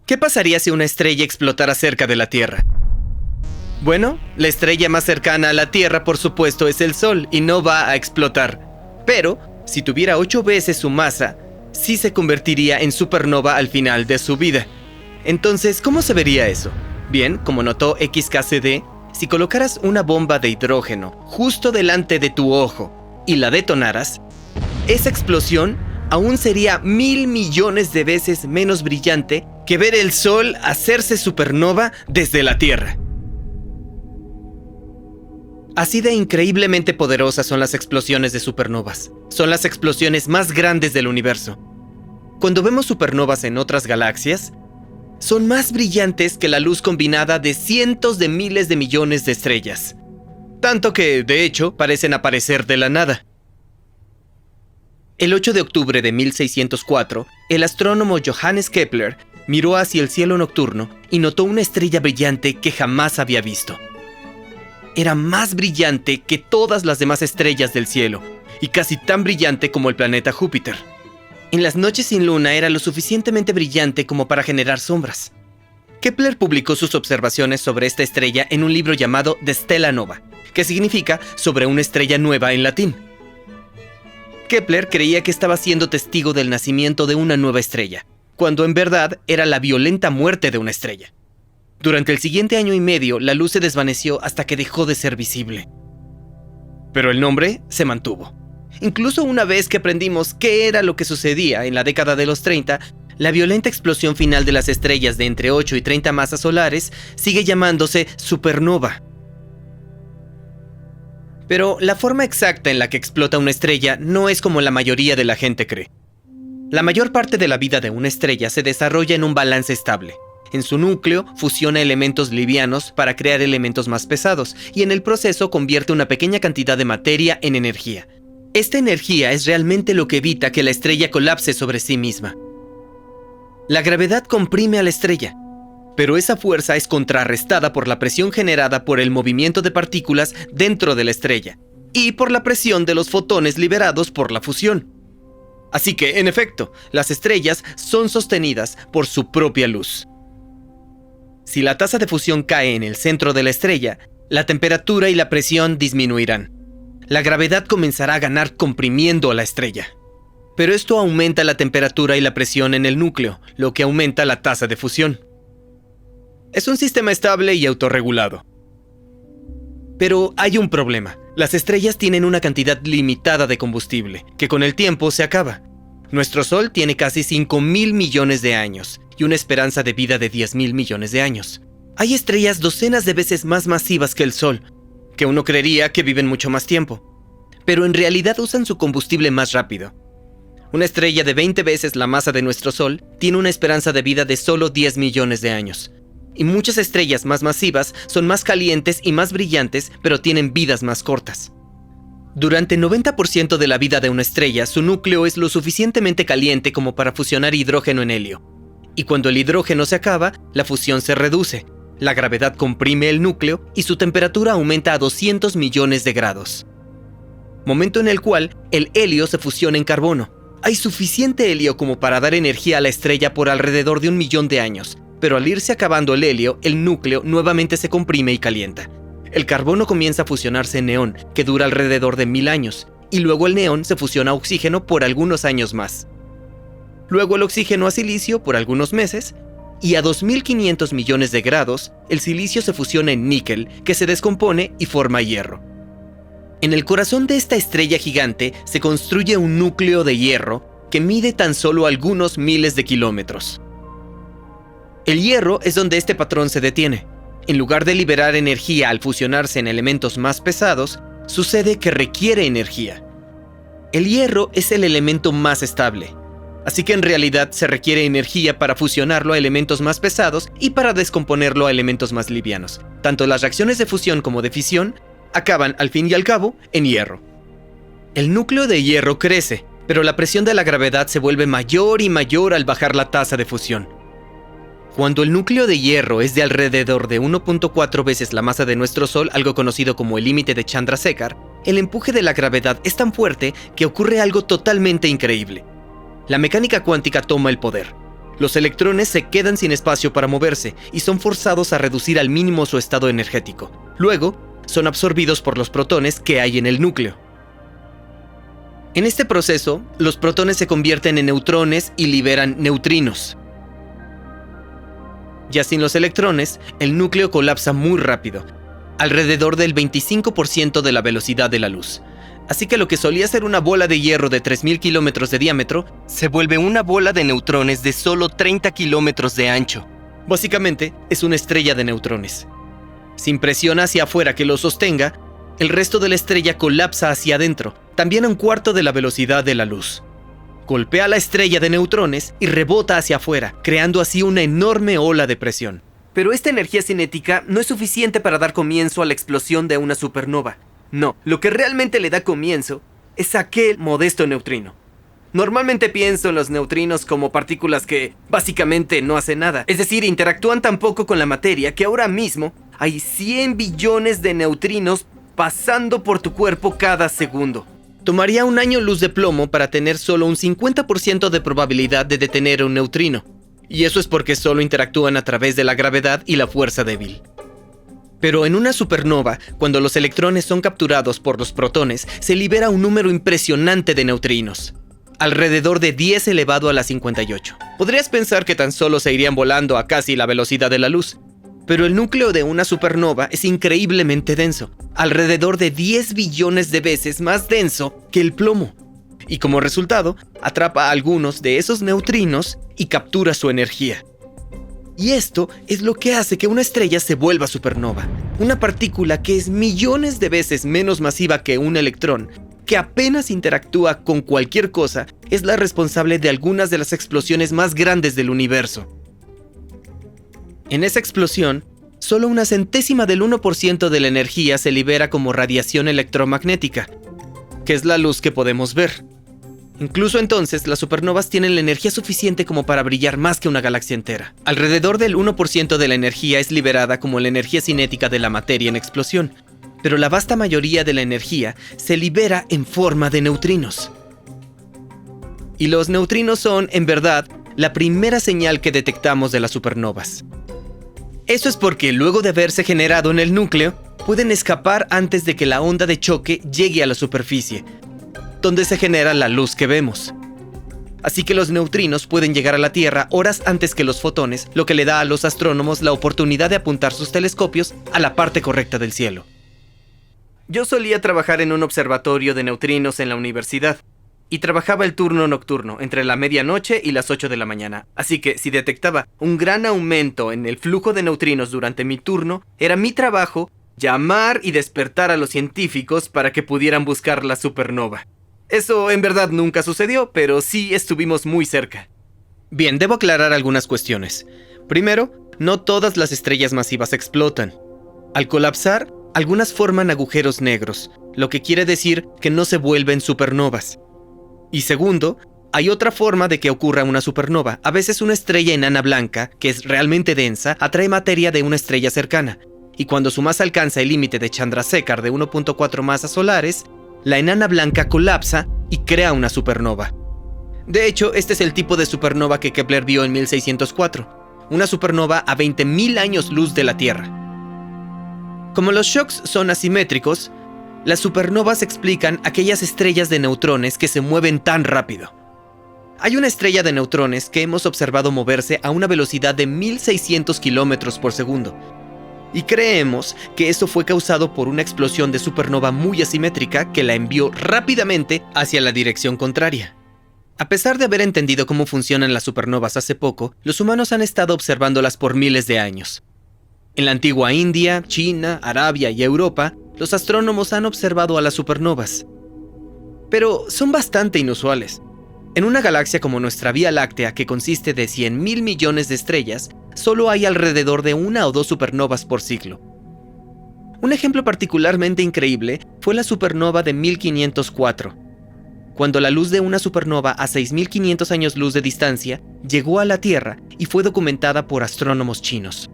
¿Qué pasaría si una estrella explotara cerca de la Tierra? Bueno, la estrella más cercana a la Tierra, por supuesto, es el Sol y no va a explotar. Pero, si tuviera 8 veces su masa, sí se convertiría en supernova al final de su vida. Entonces, ¿cómo se vería eso? Bien, como notó XKCD, si colocaras una bomba de hidrógeno justo delante de tu ojo y la detonaras, esa explosión aún sería 1.000 millones de veces menos brillante que ver el Sol hacerse supernova desde la Tierra. Así de increíblemente poderosas son las explosiones de supernovas. Son las explosiones más grandes del universo. Cuando vemos supernovas en otras galaxias, son más brillantes que la luz combinada de cientos de miles de millones de estrellas. Tanto que, de hecho, parecen aparecer de la nada. El 8 de octubre de 1604, el astrónomo Johannes Kepler miró hacia el cielo nocturno y notó una estrella brillante que jamás había visto. Era más brillante que todas las demás estrellas del cielo, y casi tan brillante como el planeta Júpiter. En las noches sin luna era lo suficientemente brillante como para generar sombras. Kepler publicó sus observaciones sobre esta estrella en un libro llamado De Stella Nova, que significa sobre una estrella nueva en latín. Kepler creía que estaba siendo testigo del nacimiento de una nueva estrella, cuando en verdad era la violenta muerte de una estrella. Durante el siguiente año y medio, la luz se desvaneció hasta que dejó de ser visible. Pero el nombre se mantuvo. Incluso una vez que aprendimos qué era lo que sucedía en la década de los 30, la violenta explosión final de las estrellas de entre 8 y 30 masas solares sigue llamándose supernova. Pero la forma exacta en la que explota una estrella no es como la mayoría de la gente cree. La mayor parte de la vida de una estrella se desarrolla en un balance estable. En su núcleo fusiona elementos livianos para crear elementos más pesados y en el proceso convierte una pequeña cantidad de materia en energía. Esta energía es realmente lo que evita que la estrella colapse sobre sí misma. La gravedad comprime a la estrella, pero esa fuerza es contrarrestada por la presión generada por el movimiento de partículas dentro de la estrella y por la presión de los fotones liberados por la fusión. Así que, en efecto, las estrellas son sostenidas por su propia luz. Si la tasa de fusión cae en el centro de la estrella, la temperatura y la presión disminuirán. La gravedad comenzará a ganar comprimiendo a la estrella. Pero esto aumenta la temperatura y la presión en el núcleo, lo que aumenta la tasa de fusión. Es un sistema estable y autorregulado. Pero hay un problema. Las estrellas tienen una cantidad limitada de combustible, que con el tiempo se acaba. Nuestro Sol tiene casi 5.000 millones de años y una esperanza de vida de 10.000 millones de años. Hay estrellas docenas de veces más masivas que el Sol, que uno creería que viven mucho más tiempo, pero en realidad usan su combustible más rápido. Una estrella de 20 veces la masa de nuestro Sol tiene una esperanza de vida de solo 10 millones de años. Y muchas estrellas más masivas son más calientes y más brillantes, pero tienen vidas más cortas. Durante 90% de la vida de una estrella, su núcleo es lo suficientemente caliente como para fusionar hidrógeno en helio. Y cuando el hidrógeno se acaba, la fusión se reduce, la gravedad comprime el núcleo y su temperatura aumenta a 200 millones de grados. Momento en el cual el helio se fusiona en carbono. Hay suficiente helio como para dar energía a la estrella por alrededor de 1 millón de años. Pero al irse acabando el helio, el núcleo nuevamente se comprime y calienta. El carbono comienza a fusionarse en neón, que dura alrededor de 1000 años, y luego el neón se fusiona a oxígeno por algunos años más. Luego el oxígeno a silicio por algunos meses, y a 2500 millones de grados, el silicio se fusiona en níquel, que se descompone y forma hierro. En el corazón de esta estrella gigante se construye un núcleo de hierro que mide tan solo algunos miles de kilómetros. El hierro es donde este patrón se detiene. En lugar de liberar energía al fusionarse en elementos más pesados, sucede que requiere energía. El hierro es el elemento más estable, así que en realidad se requiere energía para fusionarlo a elementos más pesados y para descomponerlo a elementos más livianos. Tanto las reacciones de fusión como de fisión acaban, al fin y al cabo, en hierro. El núcleo de hierro crece, pero la presión de la gravedad se vuelve mayor y mayor al bajar la tasa de fusión. Cuando el núcleo de hierro es de alrededor de 1.4 veces la masa de nuestro Sol, algo conocido como el límite de Chandrasekhar, el empuje de la gravedad es tan fuerte que ocurre algo totalmente increíble. La mecánica cuántica toma el poder. Los electrones se quedan sin espacio para moverse y son forzados a reducir al mínimo su estado energético. Luego, son absorbidos por los protones que hay en el núcleo. En este proceso, los protones se convierten en neutrones y liberan neutrinos. Ya sin los electrones, el núcleo colapsa muy rápido, alrededor del 25% de la velocidad de la luz. Así que lo que solía ser una bola de hierro de 3.000 kilómetros de diámetro se vuelve una bola de neutrones de solo 30 kilómetros de ancho. Básicamente, es una estrella de neutrones. Sin presión hacia afuera que lo sostenga, el resto de la estrella colapsa hacia adentro, también a un cuarto de la velocidad de la luz. Golpea la estrella de neutrones y rebota hacia afuera, creando así una enorme ola de presión. Pero esta energía cinética no es suficiente para dar comienzo a la explosión de una supernova. No, lo que realmente le da comienzo es aquel modesto neutrino. Normalmente pienso en los neutrinos como partículas que básicamente no hacen nada. Es decir, interactúan tan poco con la materia que ahora mismo hay 100 billones de neutrinos pasando por tu cuerpo cada segundo. Tomaría un año luz de plomo para tener solo un 50% de probabilidad de detener un neutrino. Y eso es porque solo interactúan a través de la gravedad y la fuerza débil. Pero en una supernova, cuando los electrones son capturados por los protones, se libera un número impresionante de neutrinos. Alrededor de 10 elevado a la 58. Podrías pensar que tan solo se irían volando a casi la velocidad de la luz. Pero el núcleo de una supernova es increíblemente denso, alrededor de 10 billones de veces más denso que el plomo. Y como resultado, atrapa a algunos de esos neutrinos y captura su energía. Y esto es lo que hace que una estrella se vuelva supernova. Una partícula que es millones de veces menos masiva que un electrón, que apenas interactúa con cualquier cosa, es la responsable de algunas de las explosiones más grandes del universo. En esa explosión, solo una centésima del 1% de la energía se libera como radiación electromagnética, que es la luz que podemos ver. Incluso entonces, las supernovas tienen la energía suficiente como para brillar más que una galaxia entera. Alrededor del 1% de la energía es liberada como la energía cinética de la materia en explosión, pero la vasta mayoría de la energía se libera en forma de neutrinos. Y los neutrinos son, en verdad, la primera señal que detectamos de las supernovas. Eso es porque luego de haberse generado en el núcleo, pueden escapar antes de que la onda de choque llegue a la superficie, donde se genera la luz que vemos. Así que los neutrinos pueden llegar a la Tierra horas antes que los fotones, lo que le da a los astrónomos la oportunidad de apuntar sus telescopios a la parte correcta del cielo. Yo solía trabajar en un observatorio de neutrinos en la universidad, y trabajaba el turno nocturno, entre la medianoche y las 8 de la mañana. Así que si detectaba un gran aumento en el flujo de neutrinos durante mi turno, era mi trabajo llamar y despertar a los científicos para que pudieran buscar la supernova. Eso en verdad nunca sucedió, pero sí estuvimos muy cerca. Bien, debo aclarar algunas cuestiones. Primero, no todas las estrellas masivas explotan. Al colapsar, algunas forman agujeros negros, lo que quiere decir que no se vuelven supernovas. Y segundo, hay otra forma de que ocurra una supernova. A veces una estrella enana blanca, que es realmente densa, atrae materia de una estrella cercana. Y cuando su masa alcanza el límite de Chandrasekhar de 1.4 masas solares, la enana blanca colapsa y crea una supernova. De hecho, este es el tipo de supernova que Kepler vio en 1604, una supernova a 20.000 años luz de la Tierra. Como los shocks son asimétricos, las supernovas explican aquellas estrellas de neutrones que se mueven tan rápido. Hay una estrella de neutrones que hemos observado moverse a una velocidad de 1.600 kilómetros por segundo. Y creemos que eso fue causado por una explosión de supernova muy asimétrica que la envió rápidamente hacia la dirección contraria. A pesar de haber entendido cómo funcionan las supernovas hace poco, los humanos han estado observándolas por miles de años. En la antigua India, China, Arabia y Europa, los astrónomos han observado a las supernovas. Pero son bastante inusuales. En una galaxia como nuestra Vía Láctea, que consiste de 100.000 millones de estrellas, solo hay alrededor de 1 o 2 supernovas por siglo. Un ejemplo particularmente increíble fue la supernova de 1504, cuando la luz de una supernova a 6.500 años luz de distancia llegó a la Tierra y fue documentada por astrónomos chinos.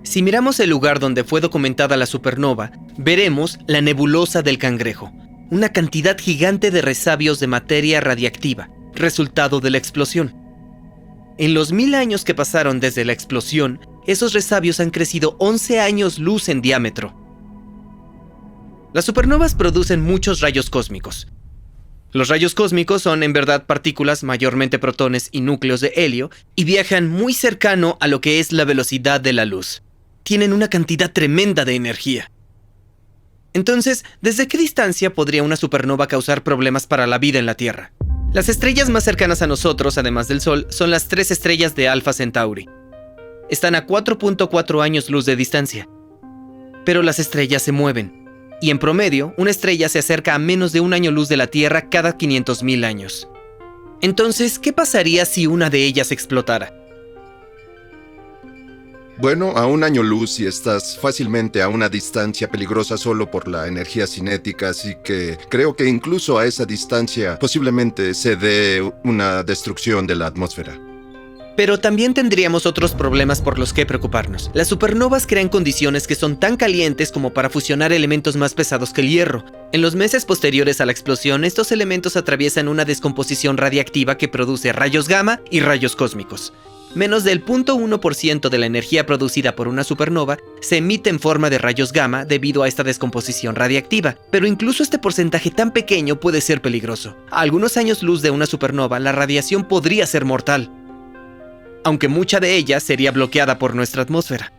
Si miramos el lugar donde fue documentada la supernova, veremos la nebulosa del Cangrejo, una cantidad gigante de resabios de materia radiactiva, resultado de la explosión. En los 1000 años que pasaron desde la explosión, esos resabios han crecido 11 años luz en diámetro. Las supernovas producen muchos rayos cósmicos. Los rayos cósmicos son en verdad partículas, mayormente protones y núcleos de helio, y viajan muy cercano a lo que es la velocidad de la luz. Tienen una cantidad tremenda de energía. Entonces, ¿desde qué distancia podría una supernova causar problemas para la vida en la Tierra? Las estrellas más cercanas a nosotros, además del Sol, son las 3 estrellas de Alpha Centauri. Están a 4.4 años luz de distancia. Pero las estrellas se mueven, y en promedio, una estrella se acerca a menos de un año luz de la Tierra cada 500.000 años. Entonces, ¿qué pasaría si una de ellas explotara? Bueno, a un año luz y estás fácilmente a una distancia peligrosa solo por la energía cinética, así que creo que incluso a esa distancia posiblemente se dé una destrucción de la atmósfera. Pero también tendríamos otros problemas por los que preocuparnos. Las supernovas crean condiciones que son tan calientes como para fusionar elementos más pesados que el hierro. En los meses posteriores a la explosión, estos elementos atraviesan una descomposición radiactiva que produce rayos gamma y rayos cósmicos. Menos del 0.1% de la energía producida por una supernova se emite en forma de rayos gamma debido a esta descomposición radiactiva, pero incluso este porcentaje tan pequeño puede ser peligroso. A algunos años luz de una supernova, la radiación podría ser mortal, aunque mucha de ella sería bloqueada por nuestra atmósfera.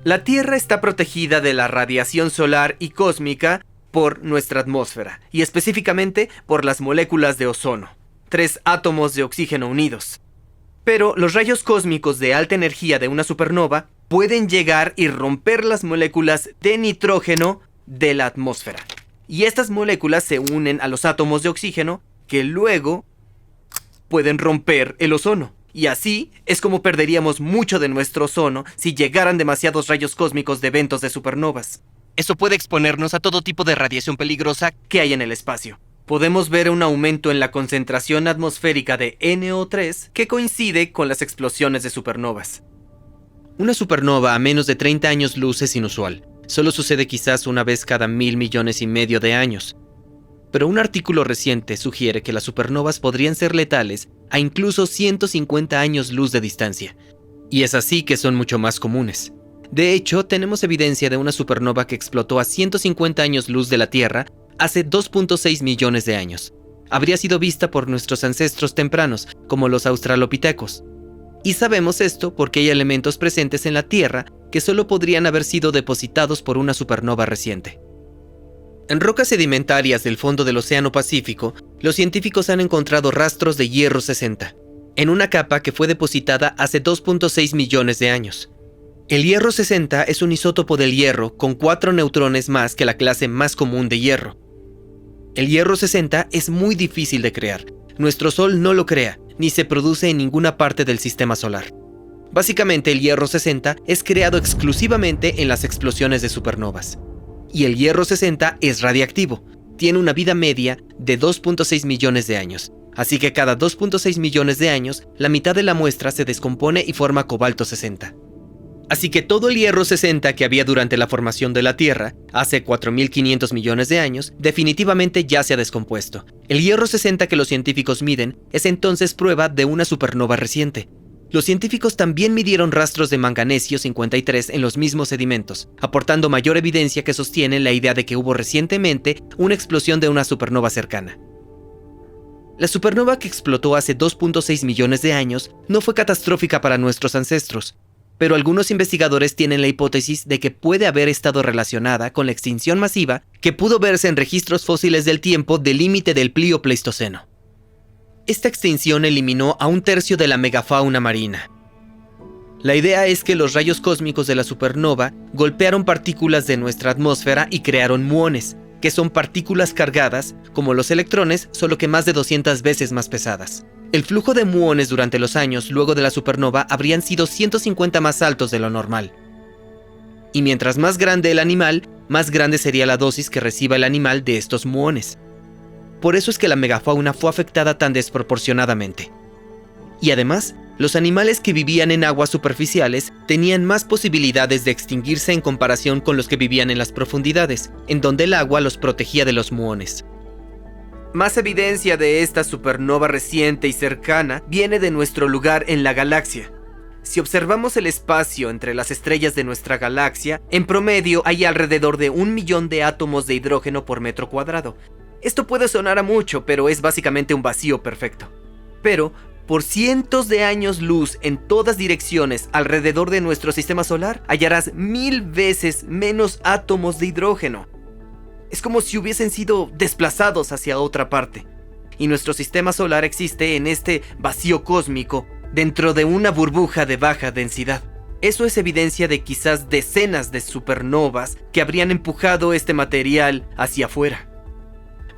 La Tierra está protegida de la radiación solar y cósmica por nuestra atmósfera, y específicamente por las moléculas de ozono, 3 átomos de oxígeno unidos. Pero los rayos cósmicos de alta energía de una supernova pueden llegar y romper las moléculas de nitrógeno de la atmósfera. Y estas moléculas se unen a los átomos de oxígeno que luego pueden romper el ozono. Y así es como perderíamos mucho de nuestro ozono si llegaran demasiados rayos cósmicos de eventos de supernovas. Eso puede exponernos a todo tipo de radiación peligrosa que hay en el espacio. Podemos ver un aumento en la concentración atmosférica de NO3 que coincide con las explosiones de supernovas. Una supernova a menos de 30 años luz es inusual. Solo sucede quizás una vez cada 1.000 millones y medio de años. Pero un artículo reciente sugiere que las supernovas podrían ser letales a incluso 150 años luz de distancia. Y es así que son mucho más comunes. De hecho, tenemos evidencia de una supernova que explotó a 150 años luz de la Tierra hace 2.6 millones de años. Habría sido vista por nuestros ancestros tempranos, como los australopitecos. Y sabemos esto porque hay elementos presentes en la Tierra que solo podrían haber sido depositados por una supernova reciente. En rocas sedimentarias del fondo del Océano Pacífico, los científicos han encontrado rastros de hierro 60, en una capa que fue depositada hace 2.6 millones de años. El hierro 60 es un isótopo del hierro con 4 neutrones más que la clase más común de hierro. El hierro 60 es muy difícil de crear. Nuestro Sol no lo crea, ni se produce en ninguna parte del sistema solar. Básicamente, el hierro 60 es creado exclusivamente en las explosiones de supernovas. Y el hierro 60 es radiactivo. Tiene una vida media de 2.6 millones de años. Así que cada 2.6 millones de años, la mitad de la muestra se descompone y forma cobalto 60. Así que todo el hierro 60 que había durante la formación de la Tierra, hace 4.500 millones de años, definitivamente ya se ha descompuesto. El hierro 60 que los científicos miden es entonces prueba de una supernova reciente. Los científicos también midieron rastros de manganesio 53 en los mismos sedimentos, aportando mayor evidencia que sostiene la idea de que hubo recientemente una explosión de una supernova cercana. La supernova que explotó hace 2.6 millones de años no fue catastrófica para nuestros ancestros, pero algunos investigadores tienen la hipótesis de que puede haber estado relacionada con la extinción masiva que pudo verse en registros fósiles del tiempo del límite del Plioceno. Esta extinción eliminó a 1/3 de la megafauna marina. La idea es que los rayos cósmicos de la supernova golpearon partículas de nuestra atmósfera y crearon muones, que son partículas cargadas, como los electrones, solo que más de 200 veces más pesadas. El flujo de muones durante los años luego de la supernova habrían sido 150 más altos de lo normal. Y mientras más grande el animal, más grande sería la dosis que reciba el animal de estos muones. Por eso es que la megafauna fue afectada tan desproporcionadamente. Y además, los animales que vivían en aguas superficiales tenían más posibilidades de extinguirse en comparación con los que vivían en las profundidades, en donde el agua los protegía de los muones. Más evidencia de esta supernova reciente y cercana viene de nuestro lugar en la galaxia. Si observamos el espacio entre las estrellas de nuestra galaxia, en promedio hay alrededor de 1 millón de átomos de hidrógeno por metro cuadrado. Esto puede sonar a mucho, pero es básicamente un vacío perfecto. Pero, por cientos de años luz en todas direcciones alrededor de nuestro sistema solar, hallarás 1000 veces menos átomos de hidrógeno. Es como si hubiesen sido desplazados hacia otra parte. Y nuestro sistema solar existe en este vacío cósmico, dentro de una burbuja de baja densidad. Eso es evidencia de quizás decenas de supernovas que habrían empujado este material hacia afuera.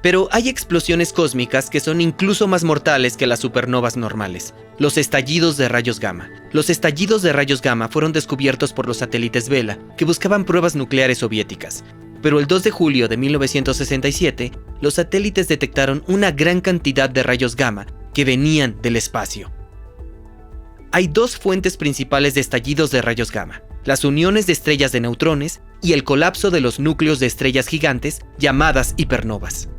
Pero hay explosiones cósmicas que son incluso más mortales que las supernovas normales: los estallidos de rayos gamma. Los estallidos de rayos gamma fueron descubiertos por los satélites Vela, que buscaban pruebas nucleares soviéticas. Pero el 2 de julio de 1967, los satélites detectaron una gran cantidad de rayos gamma que venían del espacio. Hay dos fuentes principales de estallidos de rayos gamma: las uniones de estrellas de neutrones y el colapso de los núcleos de estrellas gigantes llamadas hipernovas.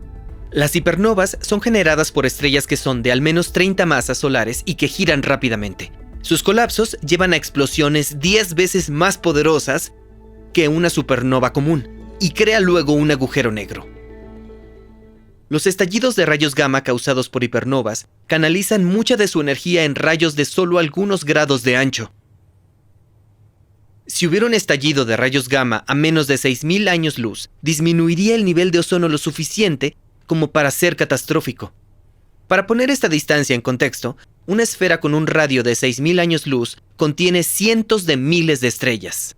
Las hipernovas son generadas por estrellas que son de al menos 30 masas solares y que giran rápidamente. Sus colapsos llevan a explosiones 10 veces más poderosas que una supernova común y crea luego un agujero negro. Los estallidos de rayos gamma causados por hipernovas canalizan mucha de su energía en rayos de solo algunos grados de ancho. Si hubiera un estallido de rayos gamma a menos de 6000 años luz, disminuiría el nivel de ozono lo suficiente como para ser catastrófico. Para poner esta distancia en contexto, una esfera con un radio de 6000 años luz contiene cientos de miles de estrellas.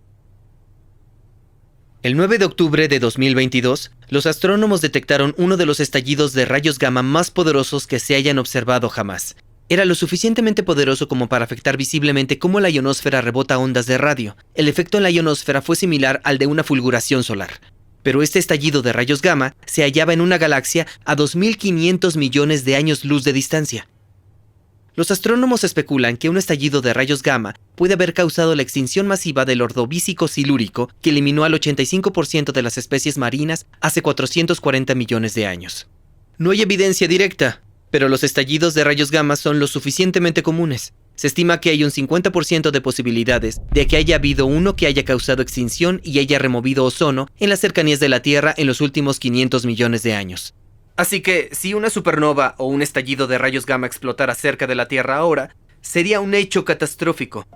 El 9 de octubre de 2022, los astrónomos detectaron uno de los estallidos de rayos gamma más poderosos que se hayan observado jamás. Era lo suficientemente poderoso como para afectar visiblemente cómo la ionosfera rebota ondas de radio. El efecto en la ionosfera fue similar al de una fulguración solar. Pero este estallido de rayos gamma se hallaba en una galaxia a 2500 millones de años luz de distancia. Los astrónomos especulan que un estallido de rayos gamma puede haber causado la extinción masiva del ordovícico silúrico, que eliminó al 85% de las especies marinas hace 440 millones de años. No hay evidencia directa, pero los estallidos de rayos gamma son lo suficientemente comunes. Se estima que hay un 50% de posibilidades de que haya habido uno que haya causado extinción y haya removido ozono en las cercanías de la Tierra en los últimos 500 millones de años. Así que, si una supernova o un estallido de rayos gamma explotara cerca de la Tierra ahora, sería un hecho catastrófico.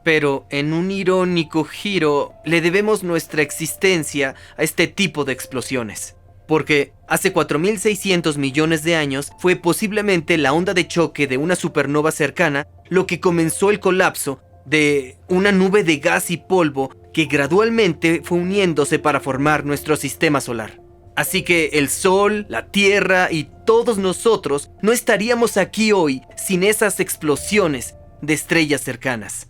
Pero, en un irónico giro, le debemos nuestra existencia a este tipo de explosiones. Porque hace 4600 millones de años fue posiblemente la onda de choque de una supernova cercana lo que comenzó el colapso de una nube de gas y polvo que gradualmente fue uniéndose para formar nuestro sistema solar. Así que el Sol, la Tierra y todos nosotros no estaríamos aquí hoy sin esas explosiones de estrellas cercanas.